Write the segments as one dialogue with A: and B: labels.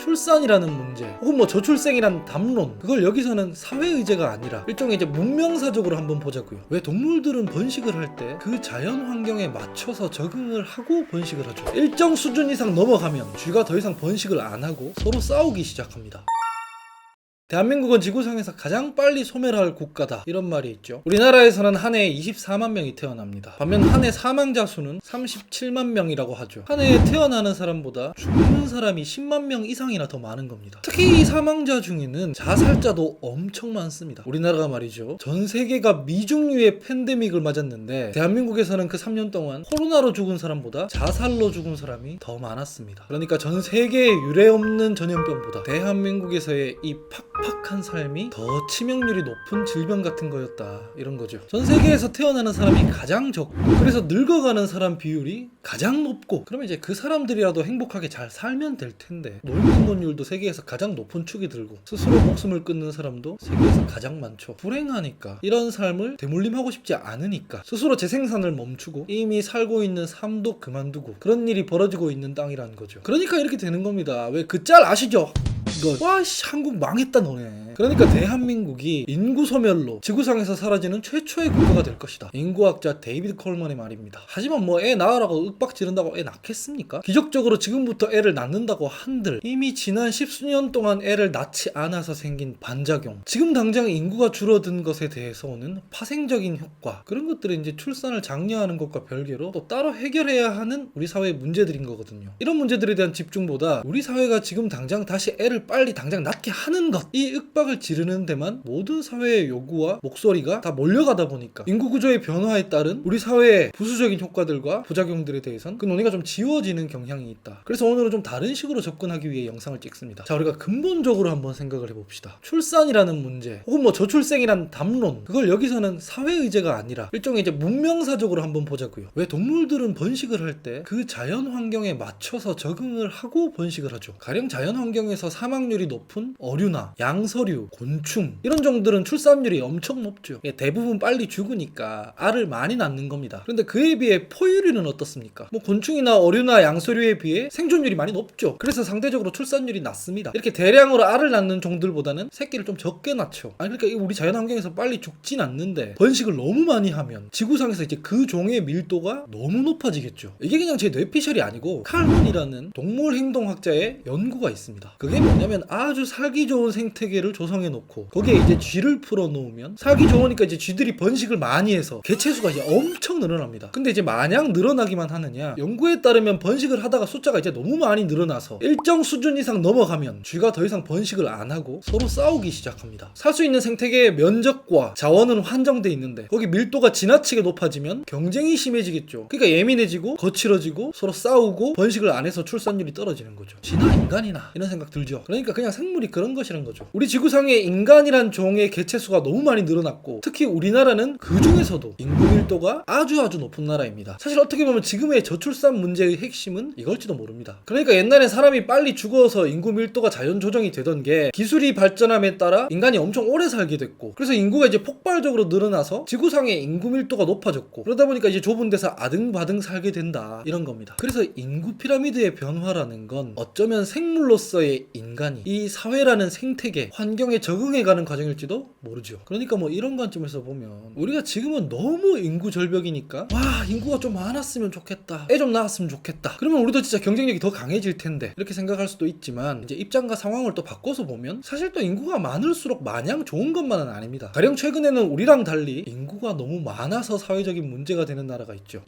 A: 출산이라는 문제 혹은 뭐 저출생이라는 담론, 그걸 여기서는 사회의제가 아니라 일종의 이제 문명사적으로 한번 보자고요. 왜 동물들은 번식을 할 때 그 자연 환경에 맞춰서 적응을 하고 번식을 하죠. 일정 수준 이상 넘어가면 쥐가 더 이상 번식을 안 하고 서로 싸우기 시작합니다. 대한민국은 지구상에서 가장 빨리 소멸할 국가다, 이런 말이 있죠. 우리나라에서는 한 해에 24만 명이 태어납니다. 반면 한 해 사망자 수는 37만 명이라고 하죠. 한 해에 태어나는 사람보다 죽는 사람이 10만 명 이상이나 더 많은 겁니다. 특히 이 사망자 중에는 자살자도 엄청 많습니다. 우리나라가 말이죠, 전 세계가 미중유의 팬데믹을 맞았는데 대한민국에서는 그 3년 동안 코로나로 죽은 사람보다 자살로 죽은 사람이 더 많았습니다. 그러니까 전 세계에 유례없는 전염병보다 대한민국에서의 이 팍팍한 삶이 더 치명률이 높은 질병 같은 거였다, 이런 거죠. 전 세계에서 태어나는 사람이 가장 적고, 그래서 늙어가는 사람 비율이 가장 높고, 그러면 이제 그 사람들이라도 행복하게 잘 살면 될 텐데, 노인분율도 세계에서 가장 높은 축이 들고 스스로 목숨을 끊는 사람도 세계에서 가장 많죠. 불행하니까, 이런 삶을 대물림하고 싶지 않으니까 스스로 재생산을 멈추고 이미 살고 있는 삶도 그만두고 그런 일이 벌어지고 있는 땅이라는 거죠. 그러니까 이렇게 되는 겁니다. 왜 그 짤 아시죠? 이거 와씨 한국 망했다 너네. 그러니까 대한민국이 인구 소멸로 지구상에서 사라지는 최초의 국가가 될 것이다. 인구학자 데이비드 콜먼의 말입니다. 하지만 뭐 애 낳으라고 윽박 지른다고 애 낳겠습니까? 기적적으로 지금부터 애를 낳는다고 한들 이미 지난 10수년 동안 애를 낳지 않아서 생긴 반작용, 지금 당장 인구가 줄어든 것에 대해서 오는 파생적인 효과, 그런 것들은 이제 출산을 장려하는 것과 별개로 또 따로 해결해야 하는 우리 사회의 문제들인 거거든요. 이런 문제들에 대한 집중보다 우리 사회가 지금 당장 다시 애를 빨리 당장 낳게 하는 것, 이 윽박을 지르는 데만 모든 사회의 요구와 목소리가 다 몰려가다 보니까 인구 구조의 변화에 따른 우리 사회의 부수적인 효과들과 부작용들에 대해선 그 논의가 좀 지워지는 경향이 있다. 그래서 오늘은 좀 다른 식으로 접근하기 위해 영상을 찍습니다. 자, 우리가 근본적으로 한번 생각을 해봅시다. 출산이라는 문제 혹은 뭐 저출생이라는 담론, 그걸 여기서는 사회의제가 아니라 일종의 이제 문명사적으로 한번 보자고요. 왜 동물들은 번식을 할 때 그 자연 환경에 맞춰서 적응을 하고 번식을 하죠. 가령 자연 환경에서 사망률이 높은 어류나 양서류, 곤충, 이런 종들은 출산율이 엄청 높죠. 대부분 빨리 죽으니까 알을 많이 낳는 겁니다. 그런데 그에 비해 포유류는 어떻습니까? 뭐 곤충이나 어류나 양서류에 비해 생존율이 많이 높죠. 그래서 상대적으로 출산율이 낮습니다. 이렇게 대량으로 알을 낳는 종들보다는 새끼를 좀 적게 낳죠. 아니 그러니까 우리 자연 환경에서 빨리 죽진 않는데 번식을 너무 많이 하면 지구상에서 이제 그 종의 밀도가 너무 높아지겠죠. 이게 그냥 제 뇌피셜이 아니고 칼문이라는 동물행동학자의 연구가 있습니다. 그게 뭐냐면 아주 살기 좋은 생태계를 조성해 놓고 거기에 이제 쥐를 풀어 놓으면 살기 좋으니까 이제 쥐들이 번식을 많이 해서 개체수가 이제 엄청 늘어납니다. 근데 이제 마냥 늘어나기만 하느냐, 연구에 따르면 번식을 하다가 숫자가 이제 너무 많이 늘어나서 일정 수준 이상 넘어가면 쥐가 더 이상 번식을 안 하고 서로 싸우기 시작합니다. 살 수 있는 생태계의 면적과 자원은 한정돼 있는데 거기 밀도가 지나치게 높아지면 경쟁이 심해지겠죠. 그러니까 예민해지고 거칠어지고 서로 싸우고 번식을 안 해서 출산율이 떨어지는 거죠. 쥐나 인간이나 이런 생각 들죠. 그러니까 그냥 생물이 그런 것이란 거죠. 우리 지구상에 인간이란 종의 개체수가 너무 많이 늘어났고 특히 우리나라는 그 중에서도 인구 밀도가 아주 높은 나라입니다. 사실 어떻게 보면 지금의 저출산 문제의 핵심은 이걸지도 모릅니다. 그러니까 옛날에 사람이 빨리 죽어서 인구 밀도가 자연 조정이 되던 게 기술이 발전함에 따라 인간이 엄청 오래 살게 됐고, 그래서 인구가 이제 폭발적으로 늘어나서 지구상의 인구 밀도가 높아졌고, 그러다 보니까 이제 좁은 데서 아등바등 살게 된다, 이런 겁니다. 그래서 인구 피라미드의 변화라는 건 어쩌면 생물로서의 인간이 이 사회라는 생태계, 환경에 적응해가는 과정일지도 모르죠. 그러니까 뭐 이런 관점에서 보면 우리가 지금은 너무 인구 절벽이니까 와 인구가 좀 많았으면 좋겠다, 애 좀 낳았으면 좋겠다, 그러면 우리도 진짜 경쟁력이 더 강해질 텐데, 이렇게 생각할 수도 있지만 이제 입장과 상황을 또 바꿔서 보면 사실 또 인구가 많을수록 마냥 좋은 것만은 아닙니다. 가령 최근에는 우리랑 달리 인구가 너무 많아서 사회적인 문제가 되는 나라가 있죠.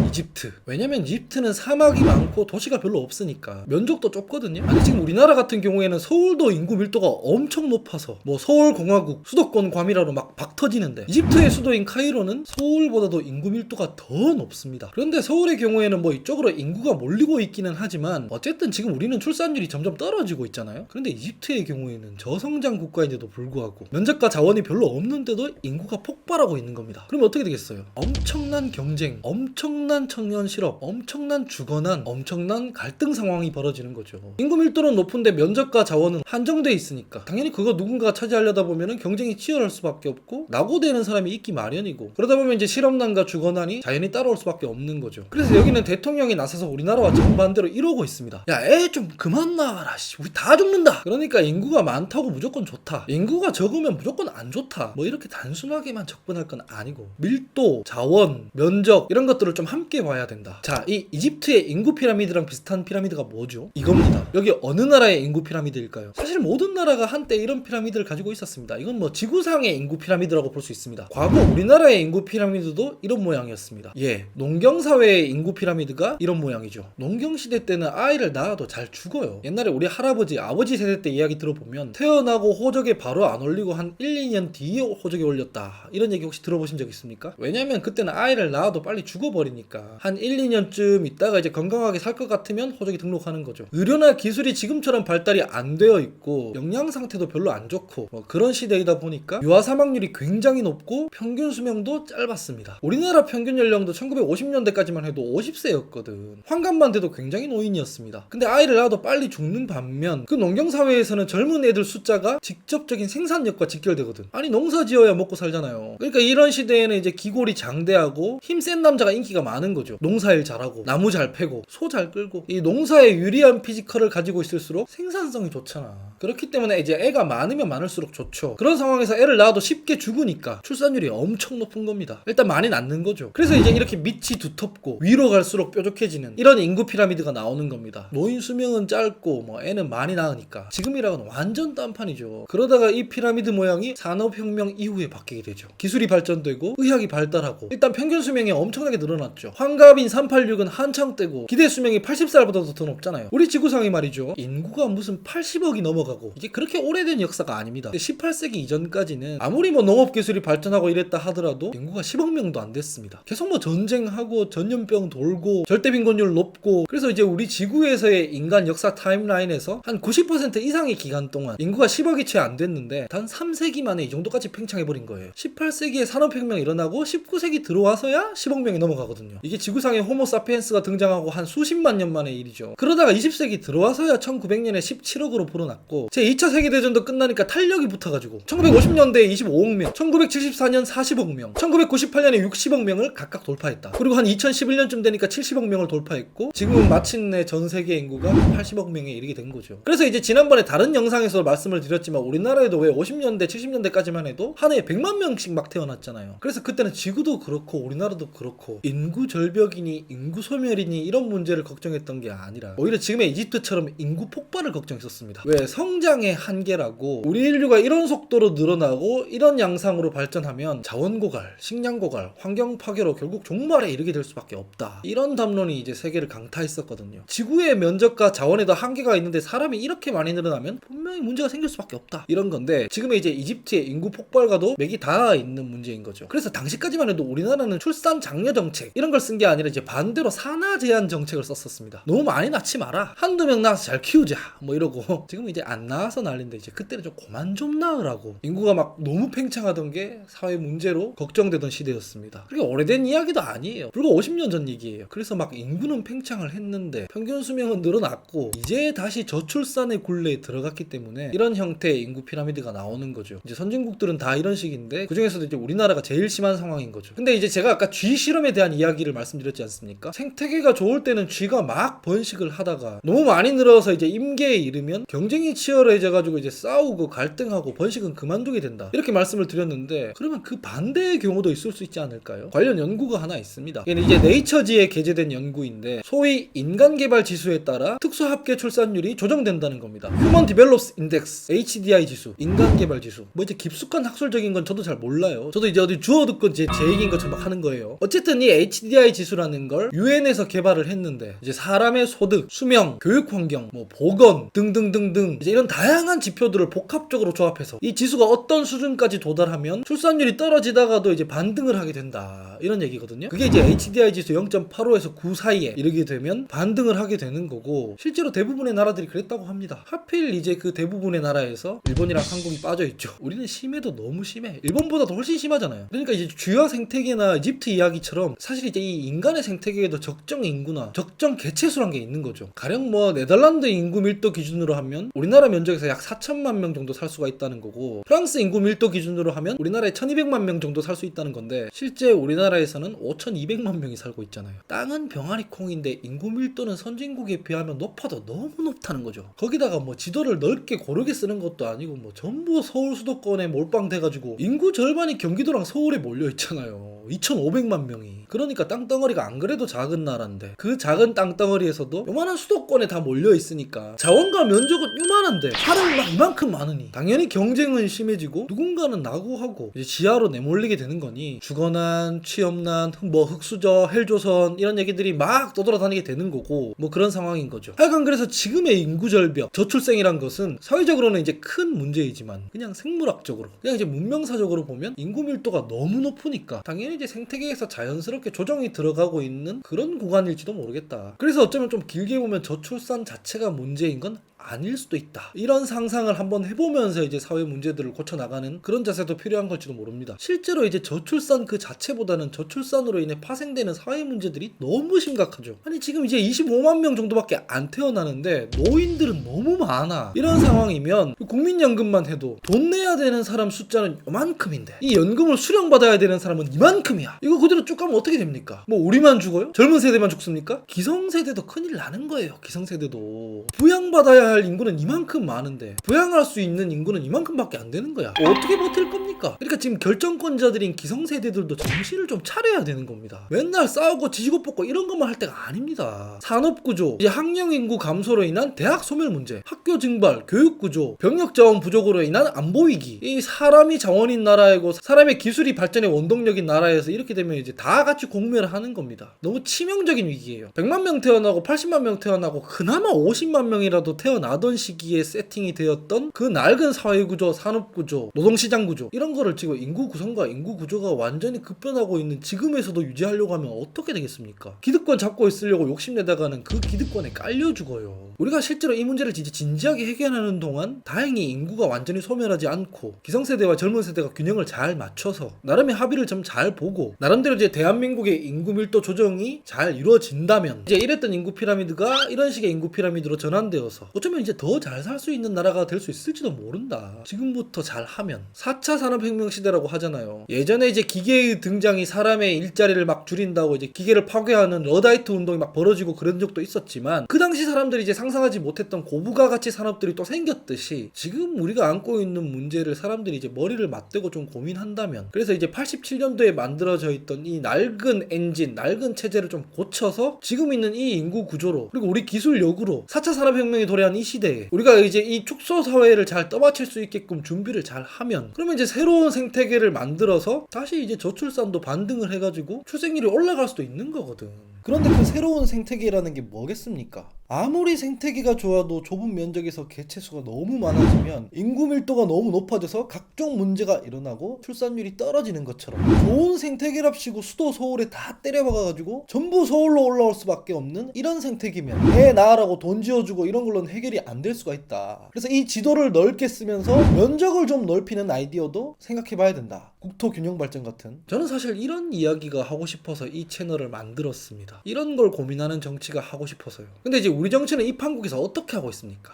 A: 이집트. 왜냐면 이집트는 사막이 많고 도시가 별로 없으니까 면적도 좁거든요. 아니 지금 우리나라 같은 경우에는 서울도 인구 밀도가 엄청 높아서 뭐 서울공화국 수도권 과밀화로 막 박터지는데, 이집트의 수도인 카이로는 서울보다도 인구 밀도가 더 높습니다. 그런데 서울의 경우에는 뭐 이쪽으로 인구가 몰리고 있기는 하지만 어쨌든 지금 우리는 출산율이 점점 떨어지고 있잖아요. 그런데 이집트의 경우에는 저성장 국가인데도 불구하고 면적과 자원이 별로 없는데도 인구가 폭발하고 있는 겁니다. 그러면 어떻게 되겠어요? 엄청난 경쟁, 엄청난 청년 실업, 엄청난 주거난, 엄청난 갈등 상황이 벌어지는 거죠. 인구 밀도는 높은데 면적 면적과 자원은 한정돼 있으니까 당연히 그거 누군가가 차지하려다 보면은 경쟁이 치열할 수밖에 없고 낙오되는 사람이 있기 마련이고, 그러다 보면 이제 실업난과 주거난이 자연히 따라올 수밖에 없는 거죠. 그래서 여기는 대통령이 나서서 우리나라와 정반대로 이러고 있습니다. 야, 애 좀 그만 나와라. 우리 다 죽는다. 그러니까 인구가 많다고 무조건 좋다, 인구가 적으면 무조건 안 좋다, 뭐 이렇게 단순하게만 접근할 건 아니고 밀도, 자원, 면적 이런 것들을 좀 함께 봐야 된다. 자, 이 이집트의 인구 피라미드랑 비슷한 피라미드가 뭐죠? 이겁니다. 여기 어느 나라의 인구 피라미드일까요? 사실 모든 나라가 한때 이런 피라미드를 가지고 있었습니다. 이건 뭐 지구상의 인구 피라미드라고 볼 수 있습니다. 과거 우리나라의 인구 피라미드도 이런 모양이었습니다. 예, 농경사회의 인구 피라미드가 이런 모양이죠. 농경시대 때는 아이를 낳아도 잘 죽어요. 옛날에 우리 할아버지, 아버지 세대 때 이야기 들어보면 태어나고 호적에 바로 안 올리고 한 1, 2년 뒤에 호적에 올렸다, 이런 얘기 혹시 들어보신 적 있습니까? 왜냐면 그때는 아이를 낳아도 빨리 죽어버리니까 한 1, 2년쯤 있다가 이제 건강하게 살 것 같으면 호적에 등록하는 거죠. 의료나 기술이 지금처럼 발달이 안 되어 있고 영양 상태도 별로 안 좋고 뭐 그런 시대이다 보니까 유아 사망률이 굉장히 높고 평균 수명도 짧았습니다. 우리나라 평균 연령도 1950년대까지만 해도 50세였거든. 환갑만 돼도 굉장히 노인이었습니다. 근데 아이를 낳아도 빨리 죽는 반면 그 농경사회에서는 젊은 애들 숫자가 직접적인 생산력과 직결되거든. 아니, 농사 지어야 먹고 살잖아요. 그러니까 이런 시대에는 이제 기골이 장대하고 힘센 남자가 인기가 많은 거죠. 농사일 잘하고 나무 잘 패고 소 잘 끌고 이 농사에 유리한 피지컬을 가지고 있을수록 생산성이 좋잖아. 그렇기 때문에 이제 애가 많으면 많을수록 좋죠. 그런 상황에서 애를 낳아도 쉽게 죽으니까 출산율이 엄청 높은 겁니다. 일단 많이 낳는 거죠. 그래서 이제 이렇게 밑이 두텁고 위로 갈수록 뾰족해지는 이런 인구 피라미드가 나오는 겁니다. 노인 수명은 짧고 뭐 애는 많이 낳으니까 지금이랑은 완전 딴판이죠. 그러다가 이 피라미드 모양이 산업혁명 이후에 바뀌게 되죠. 기술이 발전되고 의학이 발달하고 일단 평균 수명이 엄청나게 늘어났죠. 환갑인 386은 한창 때고 기대 수명이 80살보다도 더 높잖아요. 우리 지구상이 말이죠, 인구가 무슨 80억이 넘어가고 이게 그렇게 오래된 역사가 아닙니다. 18세기 이전까지는 아무리 뭐 농업기술이 발전하고 이랬다 하더라도 인구가 10억 명도 안 됐습니다. 계속 뭐 전쟁하고 전염병 돌고 절대빈곤율 높고, 그래서 이제 우리 지구에서의 인간 역사 타임라인에서 한 90% 이상의 기간 동안 인구가 10억이 채 안 됐는데 단 3세기 만에 이 정도까지 팽창해버린 거예요. 18세기에 산업혁명이 일어나고 19세기 들어와서야 10억 명이 넘어가거든요. 이게 지구상에 호모사피엔스가 등장하고 한 수십만 년 만의 일이죠. 그러다가 20세기 들어와서야 1900년에 17억으로 불어났고 제2차 세계대전도 끝나니까 탄력이 붙어가지고 1950년대에 25억 명, 1974년 40억 명, 1998년에 60억 명을 각각 돌파했다. 그리고 한 2011년쯤 되니까 70억 명을 돌파했고 지금은 마침내 전 세계 인구가 80억 명에 이르게 된 거죠. 그래서 이제 지난번에 다른 영상에서 말씀을 드렸지만 우리나라에도 왜 50년대, 70년대까지만 해도 한 해에 100만 명씩 막 태어났잖아요. 그래서 그때는 지구도 그렇고 우리나라도 그렇고 인구 절벽이니 인구 소멸이니 이런 문제를 걱정했던 게 아니라 오히려 지금의 이집트처럼 인구 폭발을 걱정했었습니다. 왜? 성장의 한계라고. 우리 인류가 이런 속도로 늘어나고 이런 양상으로 발전하면 자원 고갈, 식량 고갈, 환경 파괴로 결국 종말에 이르게 될 수밖에 없다. 이런 담론이 이제 세계를 강타했었거든요. 지구의 면적과 자원에도 한계가 있는데 사람이 이렇게 많이 늘어나면 분명히 문제가 생길 수밖에 없다. 이런 건데 지금의 이제 이집트의 인구 폭발과도 맥이 닿아 있는 문제인 거죠. 그래서 당시까지만 해도 우리나라는 출산 장려 정책 이런 걸 쓴 게 아니라 이제 반대로 산하 제한 정책을 썼었습니다. 너무 많이 낳지 마라. 한두 명 낳아서 잘 키우자. 뭐 이러고 지금은 이제 안 낳아서 난리인데 이제 그때는 좀 그만 좀 낳으라고. 인구가 막 너무 팽창하던 게 사회 문제로 걱정되던 시대였습니다. 그게 오래된 이야기도 아니에요. 불과 50년 전 얘기예요. 그래서 막 인구는 팽창을 했는데 평균 수명은 늘어났고 이제 다시 저출산의 굴레에 들어갔기 때문에 이런 형태의 인구 피라미드가 나오는 거죠. 이제 선진국들은 다 이런 식인데 그중에서도 이제 우리나라가 제일 심한 상황인 거죠. 근데 이제 제가 아까 쥐 실험에 대한 이야기를 말씀드렸지 않습니까? 생태계가 좋을 때는 쥐가 막 번식을 하다가 너무 많이 늘어서 이제 임계에 이르면 경쟁이 치열해져가지고 이제 싸우고 갈등하고 번식은 그만두게 된다. 이렇게 말씀을 드렸는데 그러면 그 반대의 경우도 있을 수 있지 않을까요? 관련 연구가 하나 있습니다. 이게 이제 네이처지에 게재된 연구인데 소위 인간 개발 지수에 따라 특수합계 출산율이 조정된다는 겁니다. Human Development Index, HDI 지수, 인간 개발 지수. 뭐 이제 깊숙한 학술적인 건 저도 잘 몰라요. 저도 이제 어디 주워 듣고 제 얘기인 것처럼 막 하는 거예요. 어쨌든 이 HDI 지수라는 걸 유엔에서 개발을 했는데 이제 사람의 소득, 수명, 교육 환경, 뭐 보건 등등등등 이제 이런 다양한 지표들을 복합적으로 조합해서 이 지수가 어떤 수준까지 도달하면 출산율이 떨어지다가도 이제 반등을 하게 된다. 이런 얘기거든요. 그게 이제 HDI 지수 0.85에서 9 사이에 이르게 되면 반등을 하게 되는 거고 실제로 대부분의 나라들이 그랬다고 합니다. 하필 이제 그 대부분의 나라에서 일본이랑 한국이 빠져있죠. 우리는 심해도 너무 심해. 일본보다도 훨씬 심하잖아요. 그러니까 이제 주요 생태계나 이집트 이야기처럼 사실 이제 이 인간의 생태계에도 적정 인구나 적정 개체수란 게 있는 거죠. 가령 뭐 네덜란드 인구 밀도 기준으로 기준으로 하면 우리나라 면적에서 약 4천만 명 정도 살 수가 있다는 거고, 프랑스 인구 밀도 기준으로 하면 우리나라에 1200만 명 정도 살 수 있다는 건데, 실제 우리나라에서는 5200만 명이 살고 있잖아요. 땅은 병아리콩인데 인구 밀도는 선진국에 비하면 높아도 너무 높다는 거죠. 거기다가 뭐 지도를 넓게 고르게 쓰는 것도 아니고 뭐 전부 서울 수도권에 몰빵돼가지고 인구 절반이 경기도랑 서울에 몰려 있잖아요. 2500만 명이. 그러니까 땅덩어리가 안 그래도 작은 나라인데 그 작은 땅덩어리에서도 요만한 수도권에 다 몰려 있으니까 자원과 면적은 요만한데 사람이 막 이만큼 많으니 당연히 경쟁은 심해지고 누군가는 낙오하고 이제 지하로 내몰리게 되는 거니, 주거난, 취업난, 뭐 흑수저, 헬조선 이런 얘기들이 막 떠돌아다니게 되는 거고, 뭐 그런 상황인 거죠. 하여간 그래서 지금의 인구 절벽, 저출생이란 것은 사회적으로는 이제 큰 문제이지만 그냥 생물학적으로, 그냥 이제 문명사적으로 보면 인구 밀도가 너무 높으니까 당연히 이제 생태계에서 자연스럽게 조정이 들어가고 있는 그런 구간일지도 모르겠다. 그래서 어쩌면 좀 길게 보면 저출산 자체가 문제인 건 아닐 수도 있다. 이런 상상을 한번 해보면서 이제 사회 문제들을 고쳐나가는 그런 자세도 필요한 걸지도 모릅니다. 실제로 이제 저출산 그 자체보다는 저출산으로 인해 파생되는 사회 문제들이 너무 심각하죠. 아니 지금 이제 25만 명 정도밖에 안 태어나는데 노인들은 너무 많아. 이런 상황이면 국민연금만 해도 돈 내야 되는 사람 숫자는 요만큼인데 이 연금을 수령받아야 되는 사람은 이만큼이야. 이거 그대로 쭉 가면 어떻게 됩니까? 뭐 우리만 죽어요? 젊은 세대만 죽습니까? 기성세대도 큰일 나는 거예요. 기성세대도 부양받아야 할 인구는 이만큼 많은데 부양할 수 있는 인구는 이만큼밖에 안 되는 거야. 어떻게 버틸 겁니까? 그러니까 지금 결정권자들인 기성세대들도 정신을 좀 차려야 되는 겁니다. 맨날 싸우고 지지고 뽑고 이런 것만 할 때가 아닙니다. 산업구조, 이제 학령인구 감소로 인한 대학 소멸 문제, 학교 증발, 교육구조, 병력자원 부족으로 인한 안보위기, 이 사람이 자원인 나라이고 사람의 기술이 발전의 원동력인 나라에서 이렇게 되면 이제 다 같이 공멸하는 겁니다. 너무 치명적인 위기예요. 100만 명 태어나고 80만 명 태어나고 그나마 50만 명이라도 태어나던 시기에 세팅이 되었던 그 낡은 사회구조, 산업구조, 노동시장구조 이런 거를 지금 인구 구성과 인구 구조가 완전히 급변하고 있는 지금에서도 유지하려고 하면 어떻게 되겠습니까? 기득권 잡고 있으려고 욕심내다가는 그 기득권에 깔려 죽어요. 우리가 실제로 이 문제를 진짜 진지하게 해결하는 동안 다행히 인구가 완전히 소멸하지 않고 기성세대와 젊은 세대가 균형을 잘 맞춰서 나름의 합의를 좀 잘 보고 나름대로 이제 대한민국의 인구 밀도 조정이 잘 이루어진다면 이제 이랬던 인구 피라미드가 이런 식의 인구 피라미드로 전환되어서 어쩌면 이제 더 잘 살 수 있는 나라가 될 수 있을지도 모른다. 지금부터 잘 하면. 4차 산업혁명 시대라고 하잖아요. 예전에 이제 기계의 등장이 사람의 일자리를 막 줄인다고 이제 기계를 파괴하는 러다이트 운동이 막 벌어지고 그런 적도 있었지만 그 당시 사람들이 이제 상상하지 못했던 고부가 가치 산업들이 또 생겼듯이 지금 우리가 안고 있는 문제를 사람들이 이제 머리를 맞대고 좀 고민한다면, 그래서 이제 87년도에 만들어져 있던 이 낡은 엔진, 낡은 체제를 좀 고쳐서 지금 있는 이 인구 구조로 그리고 우리 기술력으로 4차 산업혁명이 도래한 이 시대에 우리가 이제 이 축소 사회를 잘 떠받칠 수 있게끔 준비를 잘 하면 그러면 이제 새로운 생태계를 만들어서 다시 이제 저출산도 반등을 해가지고 출생률이 올라갈 수도 있는 거거든. 그런데 그 새로운 생태계라는 게 뭐겠습니까? 아무리 생태계가 좋아도 좁은 면적에서 개체수가 너무 많아지면 인구 밀도가 너무 높아져서 각종 문제가 일어나고 출산율이 떨어지는 것처럼 좋은 생태계랍시고 수도 서울에 다 때려박아가지고 전부 서울로 올라올 수밖에 없는 이런 생태계면 애 낳으라고 돈 지어주고 이런 걸로는 해결이 안 될 수가 있다. 그래서 이 지도를 넓게 쓰면서 면적을 좀 넓히는 아이디어도 생각해봐야 된다. 국토균형 발전 같은. 저는 사실 이런 이야기가 하고 싶어서 이 채널을 만들었습니다. 이런 걸 고민하는 정치가 하고 싶어서요. 근데 이제 우리 정치는 이 판국에서 어떻게 하고 있습니까?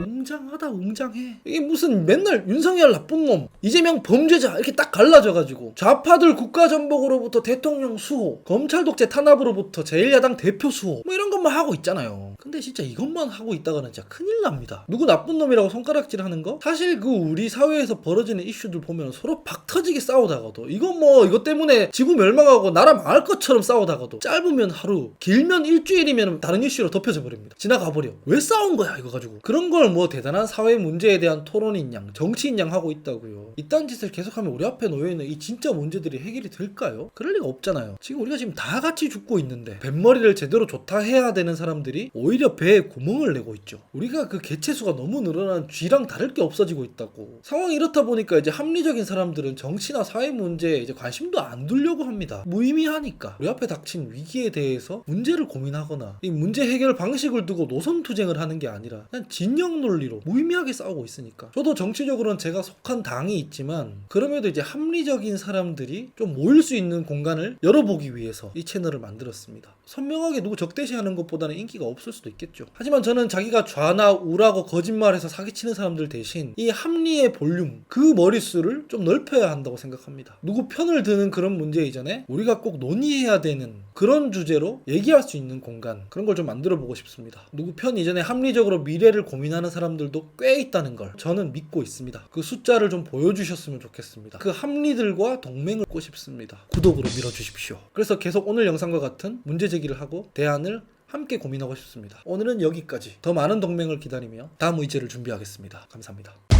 A: 웅장하다 웅장해. 이게 무슨 맨날 윤석열 나쁜 놈, 이재명 범죄자 이렇게 딱 갈라져가지고 좌파들 국가전복으로부터 대통령 수호, 검찰 독재 탄압으로부터 제1야당 대표 수호 뭐 이런 것만 하고 있잖아요. 근데 진짜 이것만 하고 있다가는 진짜 큰일 납니다. 누구 나쁜 놈이라고 손가락질하는 거? 사실 그 우리 사회에서 벌어지는 이슈들 보면 서로 박 터지게 싸우다가도 이것 때문에 지구 멸망하고 나라 망할 것처럼 싸우다가도 짧으면 하루, 길면 일주일이면 다른 이슈로 덮여져 버립니다. 지나가 버려. 왜 싸운 거야 이거 가지고. 그런 걸 뭐 대단한 사회 문제에 대한 토론인 양, 정치인 양 하고 있다고요. 이딴 짓을 계속하면 우리 앞에 놓여있는 이 진짜 문제들이 해결이 될까요? 그럴 리가 없잖아요. 지금 우리가 지금 다 같이 죽고 있는데 뱃머리를 제대로 좋다 해야 되는 사람들이 오히려 배에 구멍을 내고 있죠. 우리가 그 개체수가 너무 늘어난 쥐랑 다를 게 없어지고 있다고. 상황이 이렇다 보니까 이제 합리적인 사람들은 정치나 사회 문제에 이제 관심도 안 두려고 합니다. 무의미하니까. 우리 앞에 닥친 위기에 대해서 문제를 고민하거나 이 문제 해결 방식을 두고 노선 투쟁을 하는 게 아니라 그냥 진영 논리로 무의미하게 싸우고 있으니까. 저도 정치적으로는 제가 속한 당이 있지만 그럼에도 이제 합리적인 사람들이 좀 모일 수 있는 공간을 열어보기 위해서 이 채널을 만들었습니다. 선명하게 누구 적대시하는 것보다는 인기가 없을 수도 있겠죠. 하지만 저는 자기가 좌나 우라고 거짓말해서 사기치는 사람들 대신 이 합리의 볼륨, 그 머릿수를 좀 넓혀야 한다고 생각합니다. 누구 편을 드는 그런 문제 이전에 우리가 꼭 논의해야 되는 그런 주제로 얘기할 수 있는 공간, 그런 걸 좀 만들어 보고 싶습니다. 누구 편 이전에 합리적으로 미래를 고민하는 사람들도 꽤 있다는 걸 저는 믿고 있습니다. 그 숫자를 좀 보여주셨으면 좋겠습니다. 그 합리들과 동맹을 꽂고 싶습니다. 구독으로 밀어주십시오. 그래서 계속 오늘 영상과 같은 문제 제기를 하고 대안을 함께 고민하고 싶습니다. 오늘은 여기까지. 더 많은 동맹을 기다리며 다음 의제를 준비하겠습니다. 감사합니다.